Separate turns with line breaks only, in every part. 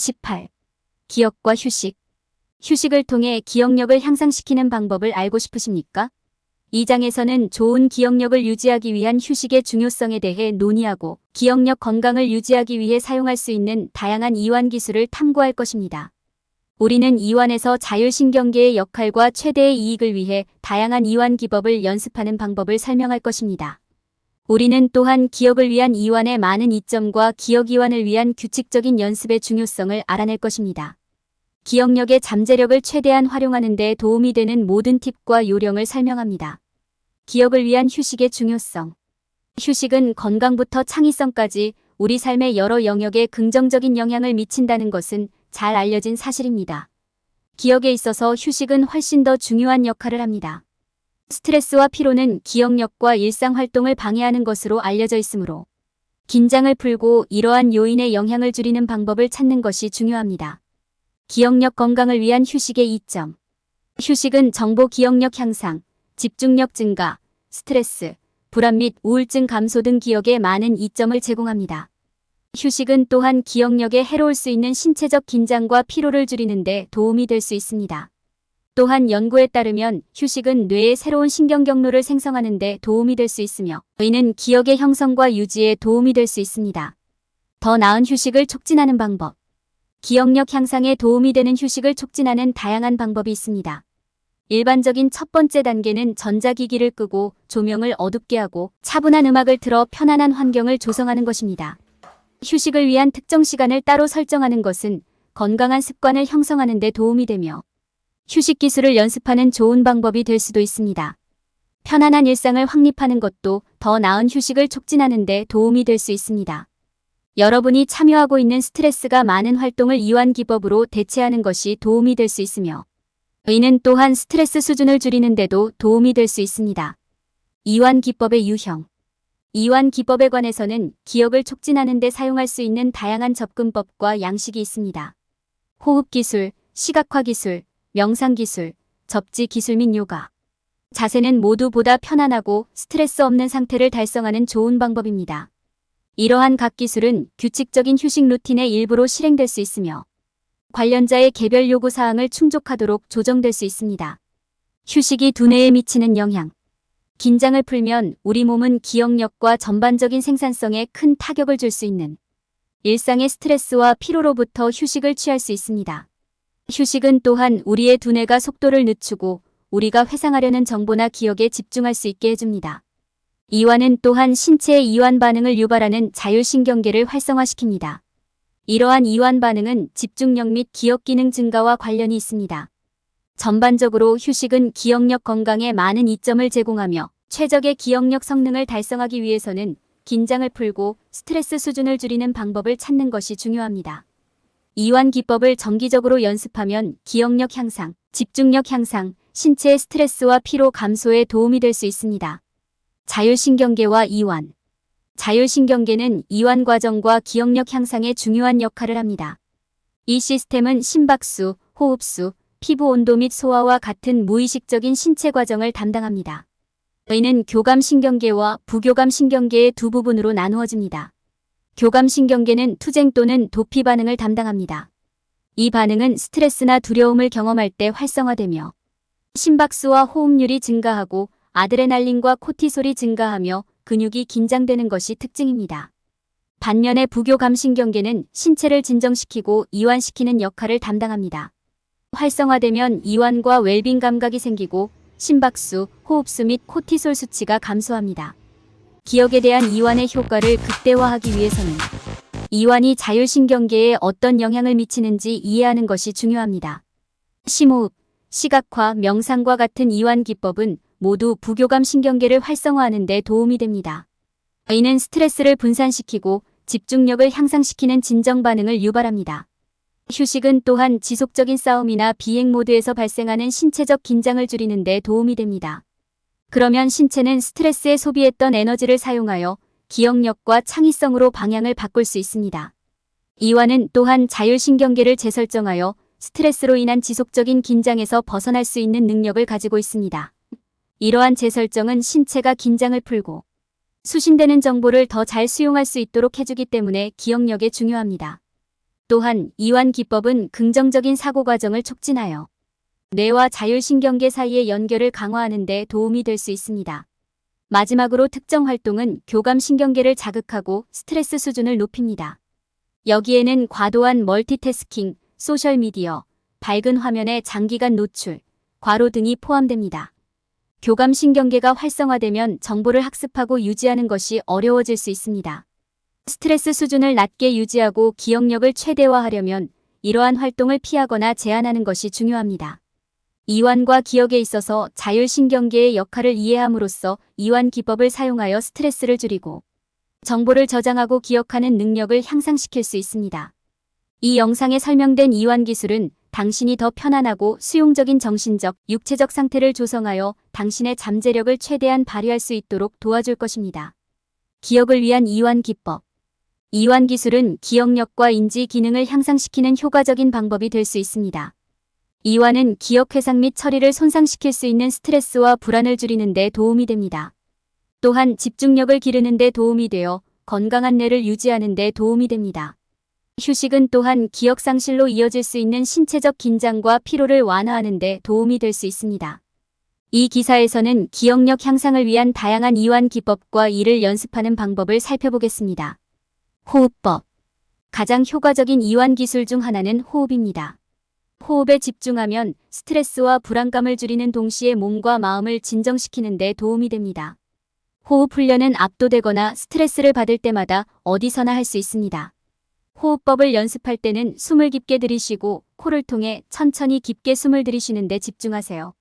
18. 기억과 휴식. 휴식을 통해 기억력을 향상시키는 방법을 알고 싶으십니까? 이 장에서는 좋은 기억력을 유지하기 위한 휴식의 중요성에 대해 논의하고 기억력 건강을 유지하기 위해 사용할 수 있는 다양한 이완 기술을 탐구할 것입니다. 우리는 이완에서 자율신경계의 역할과 최대의 이익을 위해 다양한 이완 기법을 연습하는 방법을 설명할 것입니다. 우리는 또한 기억을 위한 이완의 많은 이점과 기억 이완을 위한 규칙적인 연습의 중요성을 알아낼 것입니다. 기억력의 잠재력을 최대한 활용하는 데 도움이 되는 모든 팁과 요령을 설명합니다. 기억을 위한 휴식의 중요성. 휴식은 건강부터 창의성까지 우리 삶의 여러 영역에 긍정적인 영향을 미친다는 것은 잘 알려진 사실입니다. 기억에 있어서 휴식은 훨씬 더 중요한 역할을 합니다. 스트레스와 피로는 기억력과 일상활동을 방해하는 것으로 알려져 있으므로 긴장을 풀고 이러한 요인의 영향을 줄이는 방법을 찾는 것이 중요합니다. 기억력 건강을 위한 휴식의 이점. 휴식은 정보 기억력 향상, 집중력 증가, 스트레스, 불안 및 우울증 감소 등 기억에 많은 이점을 제공합니다. 휴식은 또한 기억력에 해로울 수 있는 신체적 긴장과 피로를 줄이는 데 도움이 될 수 있습니다. 또한 연구에 따르면 휴식은 뇌의 새로운 신경 경로를 생성하는 데 도움이 될 수 있으며 이는 기억의 형성과 유지에 도움이 될 수 있습니다. 더 나은 휴식을 촉진하는 방법. 기억력 향상에 도움이 되는 휴식을 촉진하는 다양한 방법이 있습니다. 일반적인 첫 번째 단계는 전자기기를 끄고 조명을 어둡게 하고 차분한 음악을 틀어 편안한 환경을 조성하는 것입니다. 휴식을 위한 특정 시간을 따로 설정하는 것은 건강한 습관을 형성하는 데 도움이 되며 휴식 기술을 연습하는 좋은 방법이 될 수도 있습니다. 편안한 일상을 확립하는 것도 더 나은 휴식을 촉진하는 데 도움이 될 수 있습니다. 여러분이 참여하고 있는 스트레스가 많은 활동을 이완 기법으로 대체하는 것이 도움이 될 수 있으며 이는 또한 스트레스 수준을 줄이는 데도 도움이 될 수 있습니다. 이완 기법의 유형. 이완 기법에 관해서는 기억을 촉진하는 데 사용할 수 있는 다양한 접근법과 양식이 있습니다. 호흡 기술, 시각화 기술, 명상 기술, 접지 기술 및 요가. 자세는 모두 보다 편안하고 스트레스 없는 상태를 달성하는 좋은 방법입니다. 이러한 각 기술은 규칙적인 휴식 루틴의 일부로 실행될 수 있으며 관련자의 개별 요구 사항을 충족하도록 조정될 수 있습니다. 휴식이 두뇌에 미치는 영향. 긴장을 풀면 우리 몸은 기억력과 전반적인 생산성에 큰 타격을 줄 수 있는 일상의 스트레스와 피로로부터 휴식을 취할 수 있습니다. 휴식은 또한 우리의 두뇌가 속도를 늦추고 우리가 회상하려는 정보나 기억에 집중할 수 있게 해줍니다. 이완은 또한 신체의 이완 반응을 유발하는 자율신경계를 활성화시킵니다. 이러한 이완 반응은 집중력 및 기억 기능 증가와 관련이 있습니다. 전반적으로 휴식은 기억력 건강에 많은 이점을 제공하며 최적의 기억력 성능을 달성하기 위해서는 긴장을 풀고 스트레스 수준을 줄이는 방법을 찾는 것이 중요합니다. 이완 기법을 정기적으로 연습하면 기억력 향상, 집중력 향상, 신체의 스트레스와 피로 감소에 도움이 될 수 있습니다. 자율신경계와 이완. 자율신경계는 이완 과정과 기억력 향상에 중요한 역할을 합니다. 이 시스템은 심박수, 호흡수, 피부 온도 및 소화와 같은 무의식적인 신체 과정을 담당합니다. 이는 교감신경계와 부교감신경계의 두 부분으로 나누어집니다. 교감신경계는 투쟁 또는 도피 반응을 담당합니다. 이 반응은 스트레스나 두려움을 경험할 때 활성화되며 심박수와 호흡률이 증가하고 아드레날린과 코티솔이 증가하며 근육이 긴장되는 것이 특징입니다. 반면에 부교감신경계는 신체를 진정시키고 이완시키는 역할을 담당합니다. 활성화되면 이완과 웰빙 감각이 생기고 심박수, 호흡수 및 코티솔 수치가 감소합니다. 기억에 대한 이완의 효과를 극대화하기 위해서는 이완이 자율신경계에 어떤 영향을 미치는지 이해하는 것이 중요합니다. 심호흡, 시각화, 명상과 같은 이완 기법은 모두 부교감 신경계를 활성화하는 데 도움이 됩니다. 이는 스트레스를 분산시키고 집중력을 향상시키는 진정 반응을 유발합니다. 휴식은 또한 지속적인 싸움이나 비행 모드에서 발생하는 신체적 긴장을 줄이는 데 도움이 됩니다. 그러면 신체는 스트레스에 소비했던 에너지를 사용하여 기억력과 창의성으로 방향을 바꿀 수 있습니다. 이완은 또한 자율신경계를 재설정하여 스트레스로 인한 지속적인 긴장에서 벗어날 수 있는 능력을 가지고 있습니다. 이러한 재설정은 신체가 긴장을 풀고 수신되는 정보를 더 잘 수용할 수 있도록 해주기 때문에 기억력에 중요합니다. 또한 이완 기법은 긍정적인 사고 과정을 촉진하여 뇌와 자율신경계 사이의 연결을 강화하는 데 도움이 될 수 있습니다. 마지막으로 특정 활동은 교감신경계를 자극하고 스트레스 수준을 높입니다. 여기에는 과도한 멀티태스킹, 소셜미디어, 밝은 화면에 장기간 노출, 과로 등이 포함됩니다. 교감신경계가 활성화되면 정보를 학습하고 유지하는 것이 어려워질 수 있습니다. 스트레스 수준을 낮게 유지하고 기억력을 최대화하려면 이러한 활동을 피하거나 제한하는 것이 중요합니다. 이완과 기억에 있어서 자율신경계의 역할을 이해함으로써 이완 기법을 사용하여 스트레스를 줄이고 정보를 저장하고 기억하는 능력을 향상시킬 수 있습니다. 이 영상에 설명된 이완 기술은 당신이 더 편안하고 수용적인 정신적, 육체적 상태를 조성하여 당신의 잠재력을 최대한 발휘할 수 있도록 도와줄 것입니다. 기억을 위한 이완 기법. 이완 기술은 기억력과 인지 기능을 향상시키는 효과적인 방법이 될 수 있습니다. 이완은 기억 회상 및 처리를 손상시킬 수 있는 스트레스와 불안을 줄이는 데 도움이 됩니다. 또한 집중력을 기르는 데 도움이 되어 건강한 뇌를 유지하는 데 도움이 됩니다. 휴식은 또한 기억 상실로 이어질 수 있는 신체적 긴장과 피로를 완화하는 데 도움이 될 수 있습니다. 이 기사에서는 기억력 향상을 위한 다양한 이완 기법과 이를 연습하는 방법을 살펴보겠습니다. 호흡법. 가장 효과적인 이완 기술 중 하나는 호흡입니다. 호흡에 집중하면 스트레스와 불안감을 줄이는 동시에 몸과 마음을 진정시키는 데 도움이 됩니다. 호흡 훈련은 압도되거나 스트레스를 받을 때마다 어디서나 할 수 있습니다. 호흡법을 연습할 때는 숨을 깊게 들이쉬고 코를 통해 천천히 깊게 숨을 들이쉬는 데 집중하세요.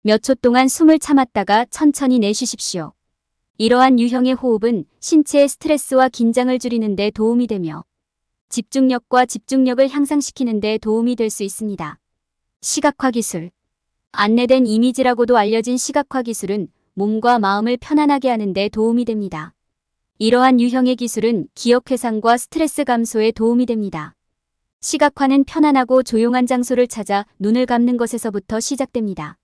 몇 초 동안 숨을 참았다가 천천히 내쉬십시오. 이러한 유형의 호흡은 신체의 스트레스와 긴장을 줄이는 데 도움이 되며 집중력과 집중력을 향상시키는 데 도움이 될 수 있습니다. 시각화 기술. 안내된 이미지라고도 알려진 시각화 기술은 몸과 마음을 편안하게 하는 데 도움이 됩니다. 이러한 유형의 기술은 기억 회상과 스트레스 감소에 도움이 됩니다. 시각화는 편안하고 조용한 장소를 찾아 눈을 감는 것에서부터 시작됩니다.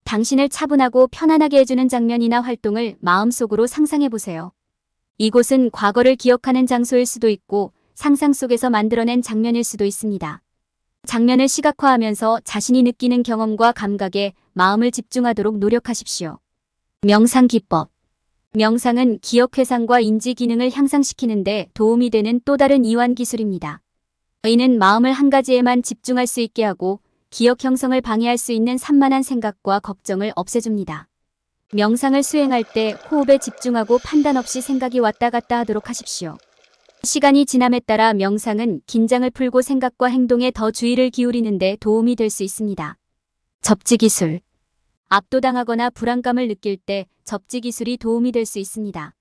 당신을 차분하고 편안하게 해주는 장면이나 활동을 마음속으로 상상해보세요. 이곳은 과거를 기억하는 장소일 수도 있고 상상 속에서 만들어낸 장면일 수도 있습니다. 장면을 시각화하면서 자신이 느끼는 경험과 감각에 마음을 집중하도록 노력하십시오. 명상 기법. 명상은 기억 회상과 인지 기능을 향상시키는 데 도움이 되는 또 다른 이완 기술입니다. 이는 마음을 한 가지에만 집중할 수 있게 하고 기억 형성을 방해할 수 있는 산만한 생각과 걱정을 없애줍니다. 명상을 수행할 때 호흡에 집중하고 판단 없이 생각이 왔다 갔다 하도록 하십시오. 시간이 지남에 따라 명상은 긴장을 풀고 생각과 행동에 더 주의를 기울이는 데 도움이 될 수 있습니다. 접지 기술. 압도당하거나 불안감을 느낄 때 접지 기술이 도움이 될 수 있습니다.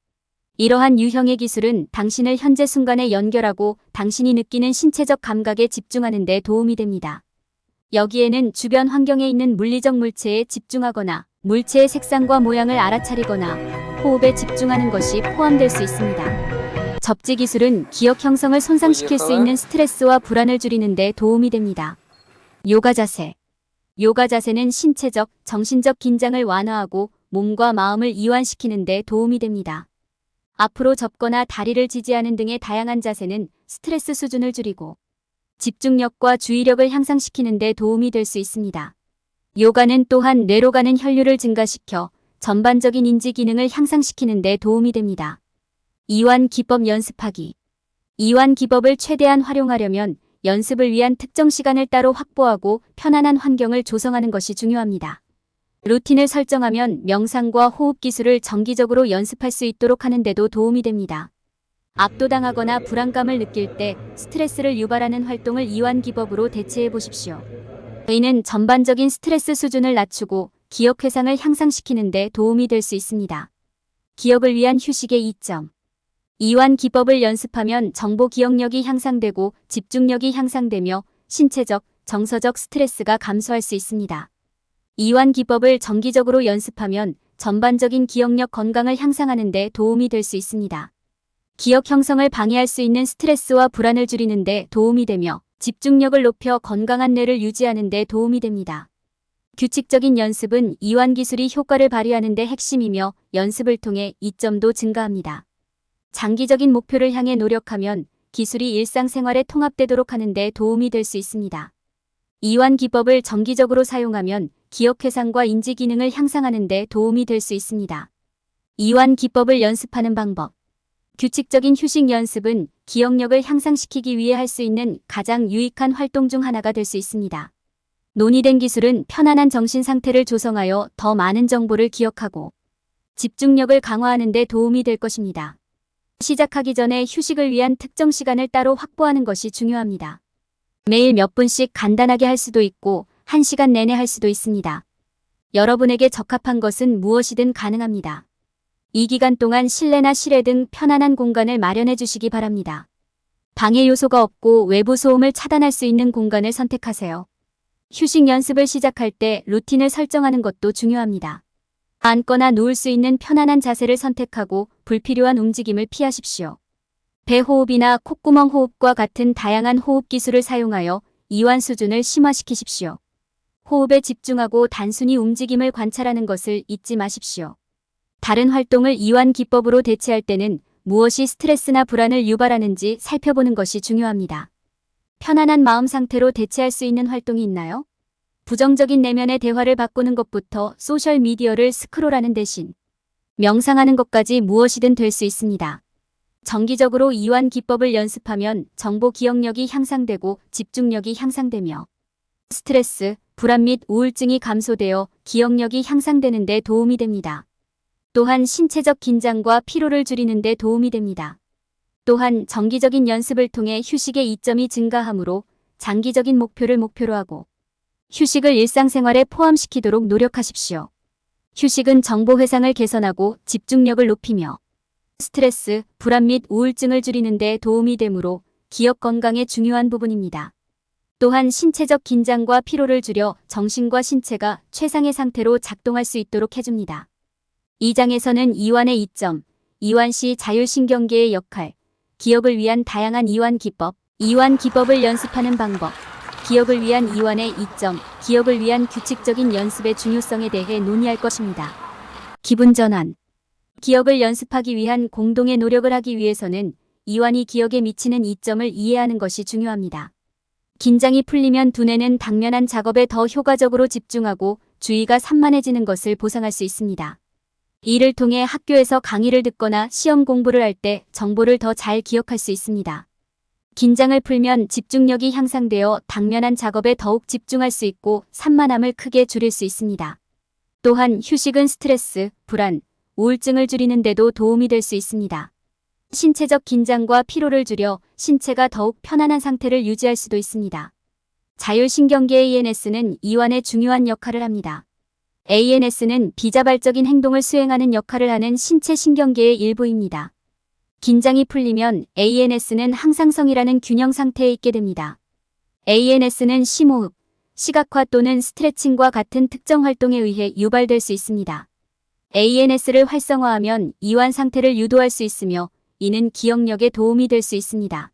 이러한 유형의 기술은 당신을 현재 순간에 연결하고 당신이 느끼는 신체적 감각에 집중하는 데 도움이 됩니다. 여기에는 주변 환경에 있는 물리적 물체에 집중하거나 물체의 색상과 모양을 알아차리거나 호흡에 집중하는 것이 포함될 수 있습니다. 접지 기술은 기억 형성을 손상시킬 수 있는 스트레스와 불안을 줄이는 데 도움이 됩니다. 요가 자세. 요가 자세는 신체적, 정신적 긴장을 완화하고 몸과 마음을 이완시키는 데 도움이 됩니다. 앞으로 접거나 다리를 지지하는 등의 다양한 자세는 스트레스 수준을 줄이고 집중력과 주의력을 향상시키는 데 도움이 될 수 있습니다. 요가는 또한 뇌로 가는 혈류를 증가시켜 전반적인 인지 기능을 향상시키는 데 도움이 됩니다. 이완 기법 연습하기. 이완 기법을 최대한 활용하려면 연습을 위한 특정 시간을 따로 확보하고 편안한 환경을 조성하는 것이 중요합니다. 루틴을 설정하면 명상과 호흡 기술을 정기적으로 연습할 수 있도록 하는 데도 도움이 됩니다. 압도당하거나 불안감을 느낄 때 스트레스를 유발하는 활동을 이완 기법으로 대체해 보십시오. 이는 전반적인 스트레스 수준을 낮추고 기억 회상을 향상시키는 데 도움이 될 수 있습니다. 기억을 위한 휴식의 이점. 이완 기법을 연습하면 정보 기억력이 향상되고 집중력이 향상되며 신체적, 정서적 스트레스가 감소할 수 있습니다. 이완 기법을 정기적으로 연습하면 전반적인 기억력 건강을 향상하는 데 도움이 될 수 있습니다. 기억 형성을 방해할 수 있는 스트레스와 불안을 줄이는 데 도움이 되며 집중력을 높여 건강한 뇌를 유지하는 데 도움이 됩니다. 규칙적인 연습은 이완 기술이 효과를 발휘하는 데 핵심이며 연습을 통해 이점도 증가합니다. 장기적인 목표를 향해 노력하면 기술이 일상생활에 통합되도록 하는 데 도움이 될 수 있습니다. 이완 기법을 정기적으로 사용하면 기억 회상과 인지 기능을 향상하는 데 도움이 될 수 있습니다. 이완 기법을 연습하는 방법. 규칙적인 휴식 연습은 기억력을 향상시키기 위해 할 수 있는 가장 유익한 활동 중 하나가 될 수 있습니다. 논의된 기술은 편안한 정신 상태를 조성하여 더 많은 정보를 기억하고 집중력을 강화하는 데 도움이 될 것입니다. 시작하기 전에 휴식을 위한 특정 시간을 따로 확보하는 것이 중요합니다. 매일 몇 분씩 간단하게 할 수도 있고 1시간 내내 할 수도 있습니다. 여러분에게 적합한 것은 무엇이든 가능합니다. 이 기간 동안 실내나 실외 등 편안한 공간을 마련해 주시기 바랍니다. 방해 요소가 없고 외부 소음을 차단할 수 있는 공간을 선택하세요. 휴식 연습을 시작할 때 루틴을 설정하는 것도 중요합니다. 앉거나 누울 수 있는 편안한 자세를 선택하고 불필요한 움직임을 피하십시오. 배호흡이나 콧구멍 호흡과 같은 다양한 호흡 기술을 사용하여 이완 수준을 심화시키십시오. 호흡에 집중하고 단순히 움직임을 관찰하는 것을 잊지 마십시오. 다른 활동을 이완 기법으로 대체할 때는 무엇이 스트레스나 불안을 유발하는지 살펴보는 것이 중요합니다. 편안한 마음 상태로 대체할 수 있는 활동이 있나요? 부정적인 내면의 대화를 바꾸는 것부터 소셜미디어를 스크롤하는 대신 명상하는 것까지 무엇이든 될 수 있습니다. 정기적으로 이완 기법을 연습하면 정보 기억력이 향상되고 집중력이 향상되며 스트레스, 불안 및 우울증이 감소되어 기억력이 향상되는 데 도움이 됩니다. 또한 신체적 긴장과 피로를 줄이는 데 도움이 됩니다. 또한 정기적인 연습을 통해 휴식의 이점이 증가하므로 장기적인 목표를 목표로 하고 휴식을 일상생활에 포함시키도록 노력하십시오. 휴식은 정보 회상을 개선하고 집중력을 높이며 스트레스, 불안 및 우울증을 줄이는 데 도움이 되므로 기억 건강의 중요한 부분입니다. 또한 신체적 긴장과 피로를 줄여 정신과 신체가 최상의 상태로 작동할 수 있도록 해줍니다. 이 장에서는 이완의 이점, 이완 시 자율신경계의 역할, 기억을 위한 다양한 이완 기법, 이완 기법을 연습하는 방법, 기억을 위한 이완의 이점, 기억을 위한 규칙적인 연습의 중요성에 대해 논의할 것입니다. 기분 전환. 기억을 연습하기 위한 공동의 노력을 하기 위해서는 이완이 기억에 미치는 이점을 이해하는 것이 중요합니다. 긴장이 풀리면 두뇌는 당면한 작업에 더 효과적으로 집중하고 주의가 산만해지는 것을 보상할 수 있습니다. 이를 통해 학교에서 강의를 듣거나 시험 공부를 할 때 정보를 더 잘 기억할 수 있습니다. 긴장을 풀면 집중력이 향상되어 당면한 작업에 더욱 집중할 수 있고 산만함을 크게 줄일 수 있습니다. 또한 휴식은 스트레스, 불안, 우울증을 줄이는 데도 도움이 될 수 있습니다. 신체적 긴장과 피로를 줄여 신체가 더욱 편안한 상태를 유지할 수도 있습니다. 자율신경계의 ENS는 이완에 중요한 역할을 합니다. ANS는 비자발적인 행동을 수행하는 역할을 하는 신체 신경계의 일부입니다. 긴장이 풀리면 ANS는 항상성이라는 균형 상태에 있게 됩니다. ANS는 심호흡, 시각화 또는 스트레칭과 같은 특정 활동에 의해 유발될 수 있습니다. ANS를 활성화하면 이완 상태를 유도할 수 있으며 이는 기억력에 도움이 될 수 있습니다.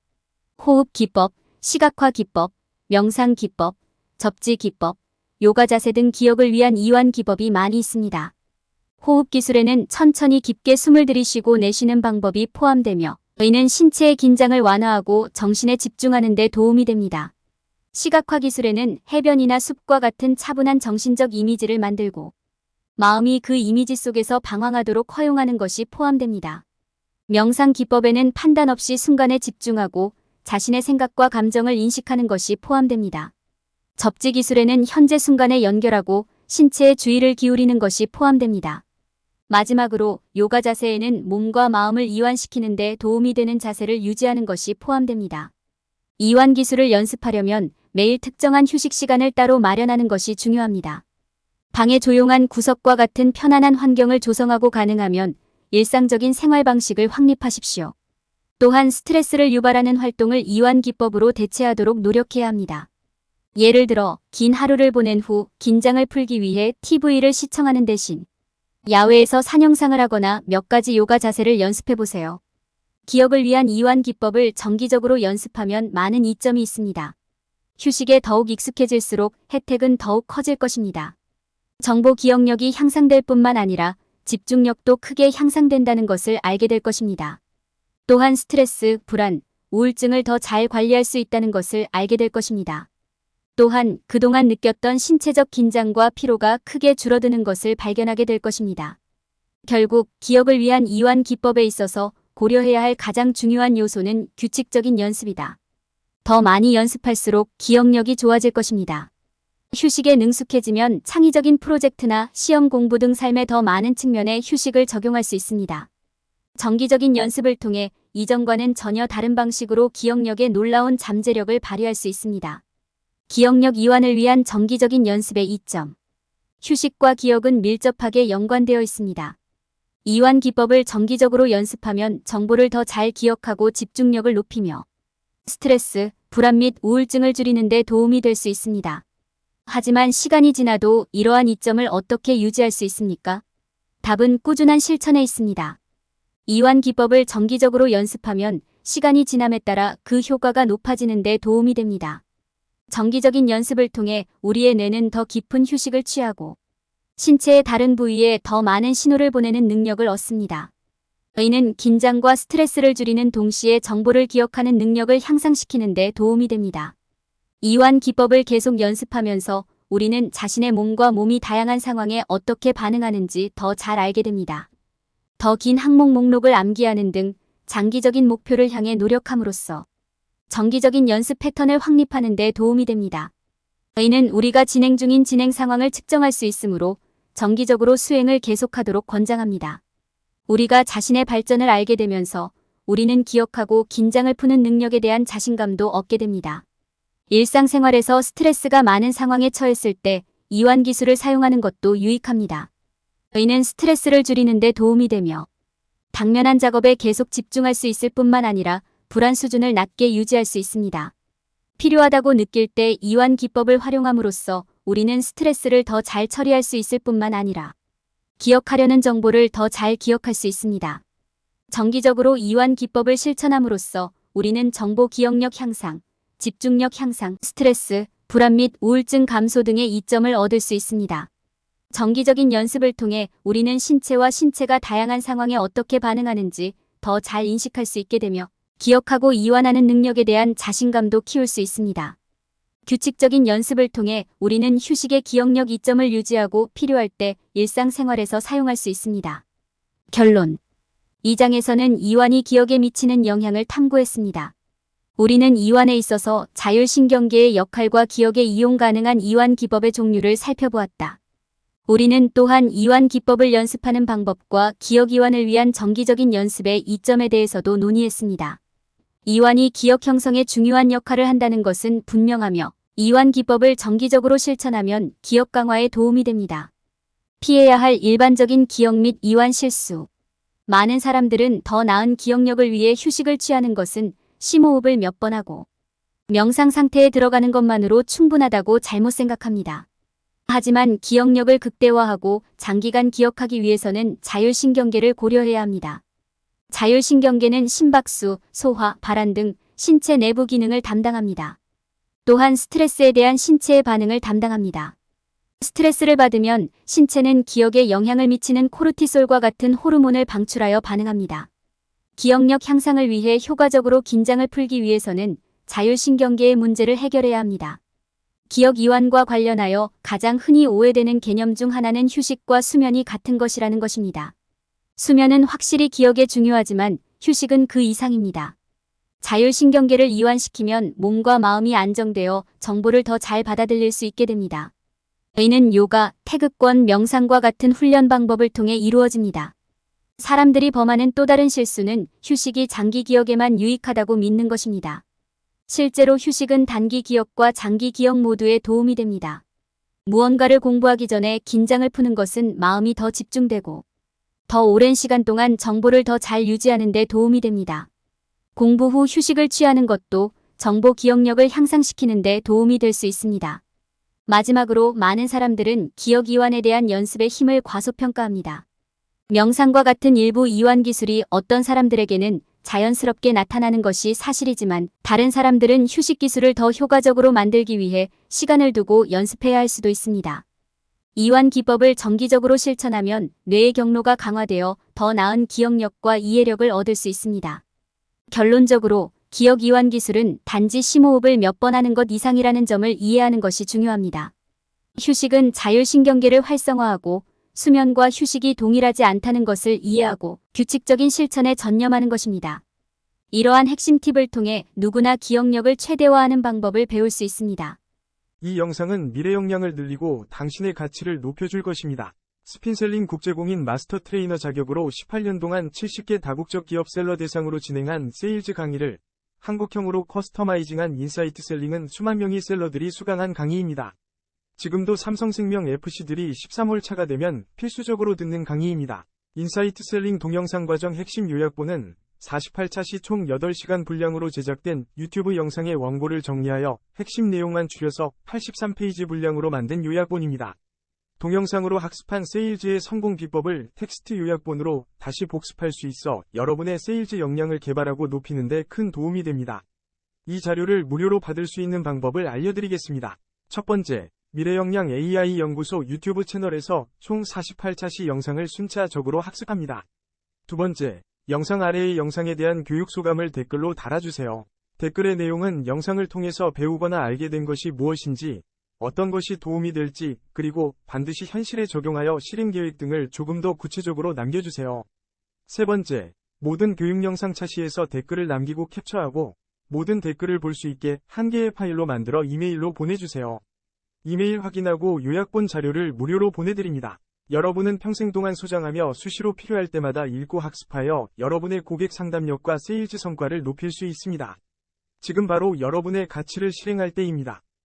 호흡 기법, 시각화 기법, 명상 기법, 접지 기법, 요가 자세 등 기억을 위한 이완 기법이 많이 있습니다. 호흡 기술에는 천천히 깊게 숨을 들이쉬고 내쉬는 방법이 포함되며 이는 신체의 긴장을 완화하고 정신에 집중하는 데 도움이 됩니다. 시각화 기술에는 해변이나 숲과 같은 차분한 정신적 이미지를 만들고 마음이 그 이미지 속에서 방황하도록 허용하는 것이 포함됩니다. 명상 기법에는 판단 없이 순간에 집중하고 자신의 생각과 감정을 인식하는 것이 포함됩니다. 접지 기술에는 현재 순간에 연결하고 신체의 주의를 기울이는 것이 포함됩니다. 마지막으로 요가 자세에는 몸과 마음을 이완시키는 데 도움이 되는 자세를 유지하는 것이 포함됩니다. 이완 기술을 연습하려면 매일 특정한 휴식 시간을 따로 마련하는 것이 중요합니다. 방의 조용한 구석과 같은 편안한 환경을 조성하고 가능하면 일상적인 생활 방식을 확립하십시오. 또한 스트레스를 유발하는 활동을 이완 기법으로 대체하도록 노력해야 합니다. 예를 들어 긴 하루를 보낸 후 긴장을 풀기 위해 TV를 시청하는 대신 야외에서 산영상을 하거나 몇 가지 요가 자세를 연습해보세요. 기억을 위한 이완 기법을 정기적으로 연습하면 많은 이점이 있습니다. 휴식에 더욱 익숙해질수록 혜택은 더욱 커질 것입니다. 정보 기억력이 향상될 뿐만 아니라 집중력도 크게 향상된다는 것을 알게 될 것입니다. 또한 스트레스, 불안, 우울증을 더 잘 관리할 수 있다는 것을 알게 될 것입니다. 또한 그동안 느꼈던 신체적 긴장과 피로가 크게 줄어드는 것을 발견하게 될 것입니다. 결국 기억을 위한 이완 기법에 있어서 고려해야 할 가장 중요한 요소는 규칙적인 연습이다. 더 많이 연습할수록 기억력이 좋아질 것입니다. 휴식에 능숙해지면 창의적인 프로젝트나 시험 공부 등 삶의 더 많은 측면에 휴식을 적용할 수 있습니다. 정기적인 연습을 통해 이전과는 전혀 다른 방식으로 기억력에 놀라운 잠재력을 발휘할 수 있습니다. 기억력 이완을 위한 정기적인 연습의 이점. 휴식과 기억은 밀접하게 연관되어 있습니다. 이완 기법을 정기적으로 연습하면 정보를 더 잘 기억하고 집중력을 높이며 스트레스, 불안 및 우울증을 줄이는 데 도움이 될 수 있습니다. 하지만 시간이 지나도 이러한 이점을 어떻게 유지할 수 있습니까? 답은 꾸준한 실천에 있습니다. 이완 기법을 정기적으로 연습하면 시간이 지남에 따라 그 효과가 높아지는 데 도움이 됩니다. 정기적인 연습을 통해 우리의 뇌는 더 깊은 휴식을 취하고 신체의 다른 부위에 더 많은 신호를 보내는 능력을 얻습니다. 이는 긴장과 스트레스를 줄이는 동시에 정보를 기억하는 능력을 향상시키는 데 도움이 됩니다. 이완 기법을 계속 연습하면서 우리는 자신의 몸과 몸이 다양한 상황에 어떻게 반응하는지 더 잘 알게 됩니다. 더 긴 항목 목록을 암기하는 등 장기적인 목표를 향해 노력함으로써 정기적인 연습 패턴을 확립하는 데 도움이 됩니다. 이는 우리가 진행 중인 진행 상황을 측정할 수 있으므로 정기적으로 수행을 계속하도록 권장합니다. 우리가 자신의 발전을 알게 되면서 우리는 기억하고 긴장을 푸는 능력에 대한 자신감도 얻게 됩니다. 일상생활에서 스트레스가 많은 상황에 처했을 때 이완 기술을 사용하는 것도 유익합니다. 이는 스트레스를 줄이는 데 도움이 되며 당면한 작업에 계속 집중할 수 있을 뿐만 아니라 불안 수준을 낮게 유지할 수 있습니다. 필요하다고 느낄 때 이완 기법을 활용함으로써 우리는 스트레스를 더 잘 처리할 수 있을 뿐만 아니라 기억하려는 정보를 더 잘 기억할 수 있습니다. 정기적으로 이완 기법을 실천함으로써 우리는 정보 기억력 향상, 집중력 향상, 스트레스, 불안 및 우울증 감소 등의 이점을 얻을 수 있습니다. 정기적인 연습을 통해 우리는 신체와 신체가 다양한 상황에 어떻게 반응하는지 더 잘 인식할 수 있게 되며 기억하고 이완하는 능력에 대한 자신감도 키울 수 있습니다. 규칙적인 연습을 통해 우리는 휴식의 기억력 이점을 유지하고 필요할 때 일상생활에서 사용할 수 있습니다. 결론. 이 장에서는 이완이 기억에 미치는 영향을 탐구했습니다. 우리는 이완에 있어서 자율신경계의 역할과 기억에 이용 가능한 이완 기법의 종류를 살펴보았다. 우리는 또한 이완 기법을 연습하는 방법과 기억 이완을 위한 정기적인 연습의 이점에 대해서도 논의했습니다. 이완이 기억 형성에 중요한 역할을 한다는 것은 분명하며 이완 기법을 정기적으로 실천하면 기억 강화에 도움이 됩니다. 피해야 할 일반적인 기억 및 이완 실수. 많은 사람들은 더 나은 기억력을 위해 휴식을 취하는 것은 심호흡을 몇 번 하고 명상 상태에 들어가는 것만으로 충분하다고 잘못 생각합니다. 하지만 기억력을 극대화하고 장기간 기억하기 위해서는 자율신경계를 고려해야 합니다. 자율신경계는 심박수, 소화, 발한 등 신체 내부 기능을 담당합니다. 또한 스트레스에 대한 신체의 반응을 담당합니다. 스트레스를 받으면 신체는 기억에 영향을 미치는 코르티솔과 같은 호르몬을 방출하여 반응합니다. 기억력 향상을 위해 효과적으로 긴장을 풀기 위해서는 자율신경계의 문제를 해결해야 합니다. 기억 이완과 관련하여 가장 흔히 오해되는 개념 중 하나는 휴식과 수면이 같은 것이라는 것입니다. 수면은 확실히 기억에 중요하지만 휴식은 그 이상입니다. 자율신경계를 이완시키면 몸과 마음이 안정되어 정보를 더 잘 받아들일 수 있게 됩니다. 이는 요가, 태극권, 명상과 같은 훈련 방법을 통해 이루어집니다. 사람들이 범하는 또 다른 실수는 휴식이 장기 기억에만 유익하다고 믿는 것입니다. 실제로 휴식은 단기 기억과 장기 기억 모두에 도움이 됩니다. 무언가를 공부하기 전에 긴장을 푸는 것은 마음이 더 집중되고 더 오랜 시간 동안 정보를 더 잘 유지하는 데 도움이 됩니다. 공부 후 휴식을 취하는 것도 정보 기억력을 향상시키는 데 도움이 될 수 있습니다. 마지막으로 많은 사람들은 기억 이완에 대한 연습의 힘을 과소평가합니다. 명상과 같은 일부 이완 기술이 어떤 사람들에게는 자연스럽게 나타나는 것이 사실이지만 다른 사람들은 휴식 기술을 더 효과적으로 만들기 위해 시간을 두고 연습해야 할 수도 있습니다. 이완 기법을 정기적으로 실천하면 뇌의 경로가 강화되어 더 나은 기억력과 이해력을 얻을 수 있습니다. 결론적으로 기억 이완 기술은 단지 심호흡을 몇 번 하는 것 이상이라는 점을 이해하는 것이 중요합니다. 휴식은 자율신경계를 활성화하고 수면과 휴식이 동일하지 않다는 것을 이해하고 규칙적인 실천에 전념하는 것입니다. 이러한 핵심 팁을 통해 누구나 기억력을 최대화하는 방법을 배울 수 있습니다.
이 영상은 미래 역량을 늘리고 당신의 가치를 높여줄 것입니다. 스핀셀링 국제공인 마스터 트레이너 자격으로 18년 동안 70개 다국적 기업 셀러 대상으로 진행한 세일즈 강의를 한국형으로 커스터마이징한 인사이트 셀링은 수만 명의 셀러들이 수강한 강의입니다. 지금도 삼성생명 FC들이 13월 차가 되면 필수적으로 듣는 강의입니다. 인사이트 셀링 동영상 과정 핵심 요약본은 48차 시 총 8시간 분량으로 제작된 유튜브 영상의 원고를 정리하여 핵심 내용만 줄여서 83페이지 분량으로 만든 요약본입니다. 동영상으로 학습한 세일즈의 성공 비법을 텍스트 요약본으로 다시 복습할 수 있어 여러분의 세일즈 역량을 개발하고 높이는 데 큰 도움이 됩니다. 이 자료를 무료로 받을 수 있는 방법을 알려드리겠습니다. 첫 번째, 미래역량 AI 연구소 유튜브 채널에서 총 48차 시 영상을 순차적으로 학습합니다. 두 번째, 영상 아래의 영상에 대한 교육 소감을 댓글로 달아주세요. 댓글의 내용은 영상을 통해서 배우거나 알게 된 것이 무엇인지, 어떤 것이 도움이 될지, 그리고 반드시 현실에 적용하여 실행 계획 등을 조금 더 구체적으로 남겨주세요. 세 번째, 모든 교육 영상 차시에서 댓글을 남기고 캡처하고 모든 댓글을 볼 수 있게 한 개의 파일로 만들어 이메일로 보내주세요. 이메일 확인하고 요약본 자료를 무료로 보내드립니다. 여러분은 평생 동안 소장하며 수시로 필요할 때마다 읽고 학습하여 여러분의 고객 상담력과 세일즈 성과를 높일 수 있습니다. 지금 바로 여러분의 가치를 실행할 때입니다.